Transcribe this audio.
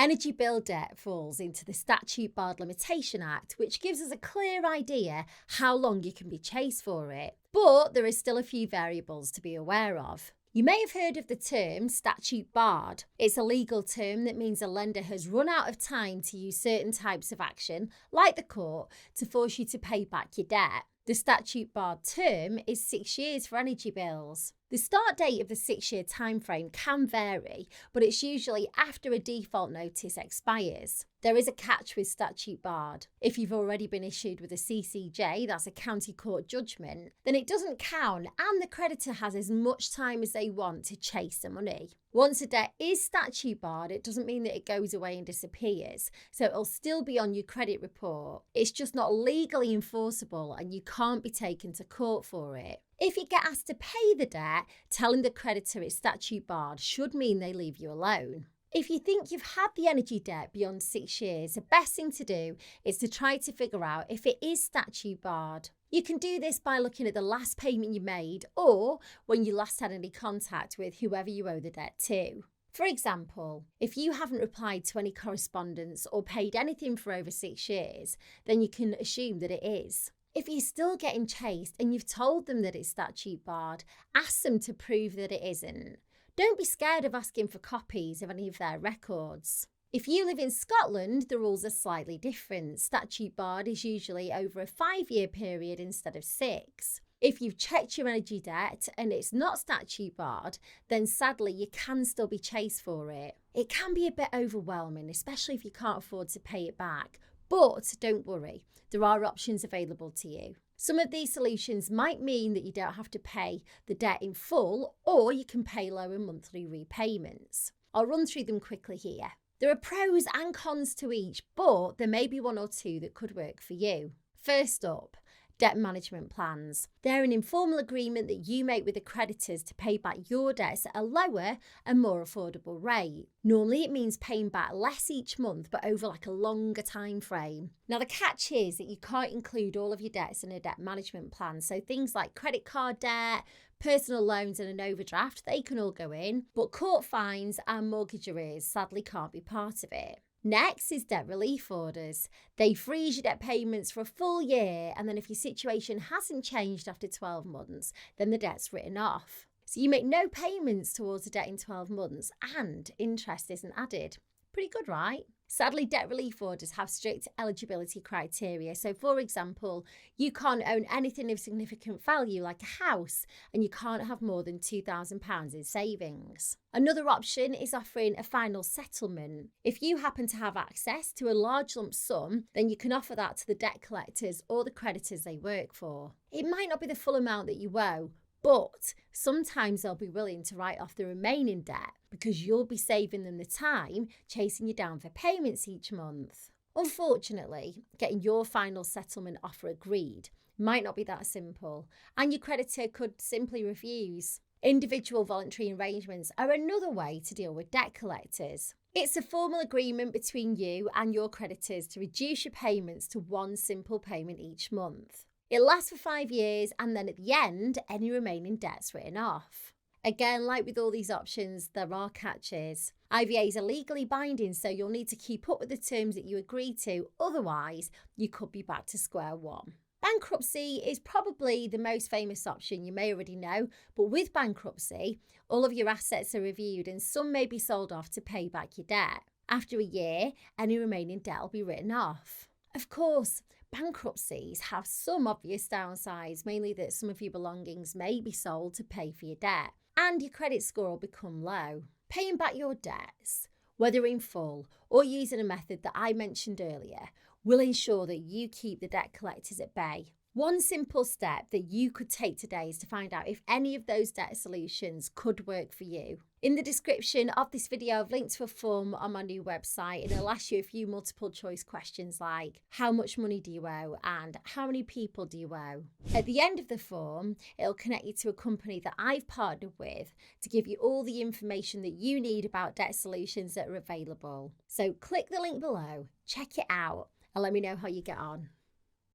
Energy bill debt falls into the Statute Barred Limitation Act, which gives us a clear idea how long you can be chased for it. But there is still a few variables to be aware of. You may have heard of the term statute barred. It's a legal term that means a lender has run out of time to use certain types of action, like the court, to force you to pay back your debt. The statute barred term is 6 years for energy bills. The start date of the 6-year timeframe can vary, but it's usually after a default notice expires. There is a catch with statute barred. If you've already been issued with a CCJ, that's a county court judgment, then it doesn't count and the creditor has as much time as they want to chase the money. Once a debt is statute barred, it doesn't mean that it goes away and disappears, so it'll still be on your credit report. It's just not legally enforceable and you can't be taken to court for it. If you get asked to pay the debt, telling the creditor it's statute barred should mean they leave you alone. If you think you've had the energy debt beyond 6 years, the best thing to do is to try to figure out if it is statute barred. You can do this by looking at the last payment you made or when you last had any contact with whoever you owe the debt to. For example, if you haven't replied to any correspondence or paid anything for over 6 years, then you can assume that it is. If you're still getting chased and you've told them that it's statute barred, ask them to prove that it isn't. Don't be scared of asking for copies of any of their records. If you live in Scotland, the rules are slightly different. Statute barred is usually over a 5-year period instead of 6. If you've checked your energy debt and it's not statute barred, then sadly you can still be chased for it. It can be a bit overwhelming, especially if you can't afford to pay it back. But don't worry, there are options available to you. Some of these solutions might mean that you don't have to pay the debt in full, or you can pay lower monthly repayments. I'll run through them quickly here. There are pros and cons to each, but there may be one or two that could work for you. First up, debt management plans. They're an informal agreement that you make with the creditors to pay back your debts at a lower and more affordable rate. Normally it means paying back less each month, but over a longer time frame. Now the catch is that you can't include all of your debts in a debt management plan. So things like credit card debt, personal loans and an overdraft, they can all go in, but court fines and mortgage arrears sadly can't be part of it. Next is debt relief orders. They freeze your debt payments for a full year, and then if your situation hasn't changed after 12 months, then the debt's written off. So you make no payments towards the debt in 12 months and interest isn't added. Pretty good, right? Sadly, debt relief orders have strict eligibility criteria. So, for example, you can't own anything of significant value like a house, and you can't have more than £2,000 in savings. Another option is offering a final settlement. If you happen to have access to a large lump sum, then you can offer that to the debt collectors or the creditors they work for. It might not be the full amount that you owe, but sometimes they'll be willing to write off the remaining debt because you'll be saving them the time chasing you down for payments each month. Unfortunately, getting your final settlement offer agreed might not be that simple, and your creditor could simply refuse. Individual voluntary arrangements are another way to deal with debt collectors. It's a formal agreement between you and your creditors to reduce your payments to one simple payment each month. It lasts for 5 years, and then at the end, any remaining debt's written off. Again, like with all these options, there are catches. IVAs are legally binding, so you'll need to keep up with the terms that you agree to, otherwise you could be back to square one. Bankruptcy is probably the most famous option, you may already know, but with bankruptcy, all of your assets are reviewed and some may be sold off to pay back your debt. After a year, any remaining debt will be written off. Of course, bankruptcies have some obvious downsides, mainly that some of your belongings may be sold to pay for your debt, and your credit score will become low. Paying back your debts, whether in full or using a method that I mentioned earlier, will ensure that you keep the debt collectors at bay. One simple step that you could take today is to find out if any of those debt solutions could work for you. In the description of this video, I've linked to a form on my new website, and it'll ask you a few multiple choice questions like how much money do you owe and how many people do you owe. At the end of the form, it'll connect you to a company that I've partnered with to give you all the information that you need about debt solutions that are available. So click the link below, check it out, and let me know how you get on.